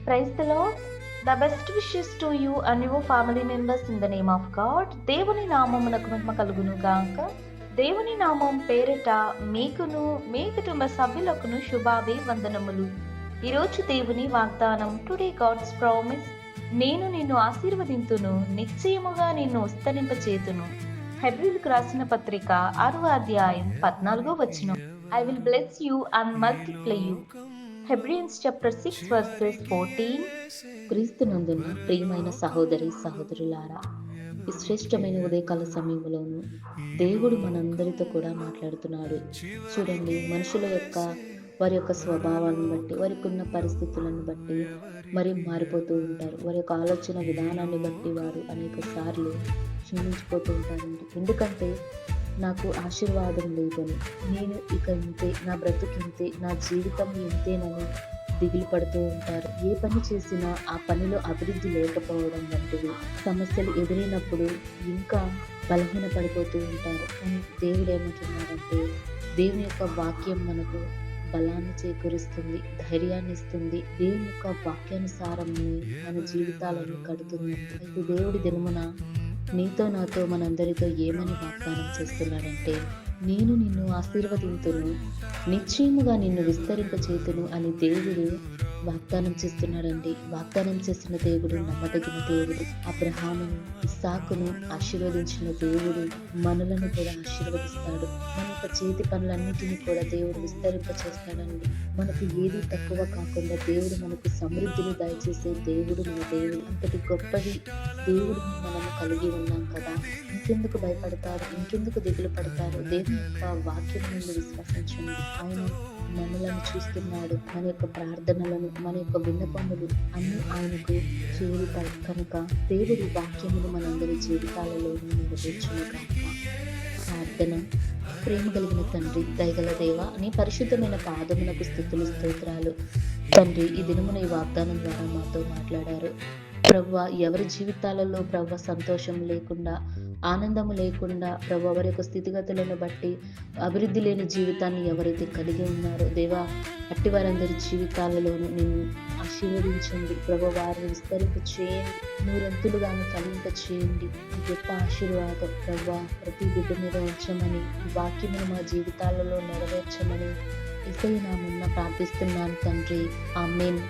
Praise the Lord. The best wishes to you and your family members in the name of God. దేవుని నామమునకు మహిమ కలుగును గాక. దేవుని నామం పేరిట మీకును మీ కుటుంబ సభ్యులకును శుభాభివందనములు. ఈరోజు దేవుని వాగ్దానం, టుడే గాడ్స్ ప్రామిస్, నేను నిన్ను ఆశీర్వదింతును, నిశ్చయముగా నిన్ను విస్తరింపచేతును. హెబ్రీయులకు రాసిన పత్రిక 6వ అధ్యాయం 14వ వచనం. I will bless you and multiply you. Hebrews chapter 6 verses 14. క్రీస్తునందున ప్రియమైన సహోదరి సహోదరులారా, ఈ శ్రేష్టమైన ఉదయకాల సమయంలోనూ దేవుడు మనందరితో కూడా మాట్లాడుతున్నాడు. చూడండి, మనుషుల యొక్క వారి యొక్క స్వభావాలను బట్టి, వారికి ఉన్న పరిస్థితులను బట్టి మరి మారిపోతూ ఉంటారు. వారి యొక్క ఆలోచన విధానాన్ని బట్టి వారు అనేక సార్లు క్షీణించిపోతూ ఉంటారండి. ఎందుకంటే నాకు ఆశీర్వాదం లేదని, నేను ఇక ఇంతే, నా బ్రతుకు ఇంతే, నా జీవితం ఇంతేనని దిగులు పడుతూ ఉంటారు. ఏ పని చేసినా ఆ పనిలో అభివృద్ధి లేకపోవడం వంటివి సమస్యలు ఎదురైనప్పుడు ఇంకా బలహీన పడిపోతూ ఉంటారు. కానీ దేవుడు ఏమంటున్నాడంటే, దేవుని యొక్క వాక్యం మనకు బలాన్ని చేకూరుస్తుంది, ధైర్యాన్ని ఇస్తుంది. దేవుని యొక్క వాక్యానుసారాన్ని మన జీవితాలను కడుతుంది. అయితే దేవుడి దినమున నీతో నాతో మనందరితో ఏమని వాగ్దానం చేస్తున్నాడంటే, నేను నిన్ను ఆశీర్వదింతును, నిశ్చయముగా నిన్ను విస్తరింపచేతును అని దేవుడు వాగ్దానం చేస్తున్నాడండి. వాగ్దానం చేస్తున్న దేవుడు నమ్మదగిన దేవుడు. అబ్రహామును, ఇస్సాకును ఆశీర్వదించిన దేవుడు మనలను కూడా ఆశీర్వదిస్తాడు. మన యొక్క చేతి పనులన్నిటినీ కూడా దేవుడు విస్తరింపచేస్తాడండి. మనకు ఏది తక్కువ కాకుండా దేవుడు మనకు సమృద్ధిని దయచేసే దేవుడు మన దేవుడు. అంతటి గొప్పది దేవుడు మనము కలిగి ఉన్నాం కదా. ఇంకెందుకు భయపడతారు, ఇంకెందుకు దిగులు పడతారు? దేవుని యొక్క వాక్యం నుండి విశ్వసించండి. ఆయన మనలను చూస్తున్నాడు. మన యొక్క ప్రార్థనలను, మన యొక్క విన్నపములు అన్నీ ఆయనకు చేరుతాయి. కనుక దేవుడి వాక్యమును మనందరి జీవితాలలో నెరవేర్చును కాక. ప్రార్థన. ప్రేమ కలిగిన తండ్రి, దయగల దేవ, నీ పరిశుద్ధమైన పాదమునకు స్తుతులు స్తోత్రాలు. తండ్రి, ఈ దినమున ఈ వాగ్దానం ద్వారా మాతో మాట్లాడారు. ప్రభువా, ఎవరి జీవితాలలో ప్రభువా సంతోషం లేకుండా, ఆనందము లేకుండా, ప్రభు వారి యొక్క స్థితిగతులను బట్టి అభివృద్ధి లేని జీవితాన్ని ఎవరైతే కలిగి ఉన్నారో దేవా, అట్టి వారందరి జీవితాలలోనూ నేను ఆశీర్వదించండి. ప్రభు వారిని విస్తరింప చేయండి, నూరంతులుగాను ఫలింప చేయండి. ఈ గొప్ప ఆశీర్వాదం ప్రభు ప్రతి బిడ్డ మీద ఉంచమని, ఈ వాక్యమును మా జీవితాలలో నెరవేర్చమని యేసయ్య నామమున ప్రార్థిస్తున్నాను తండ్రి. ఆమేన్.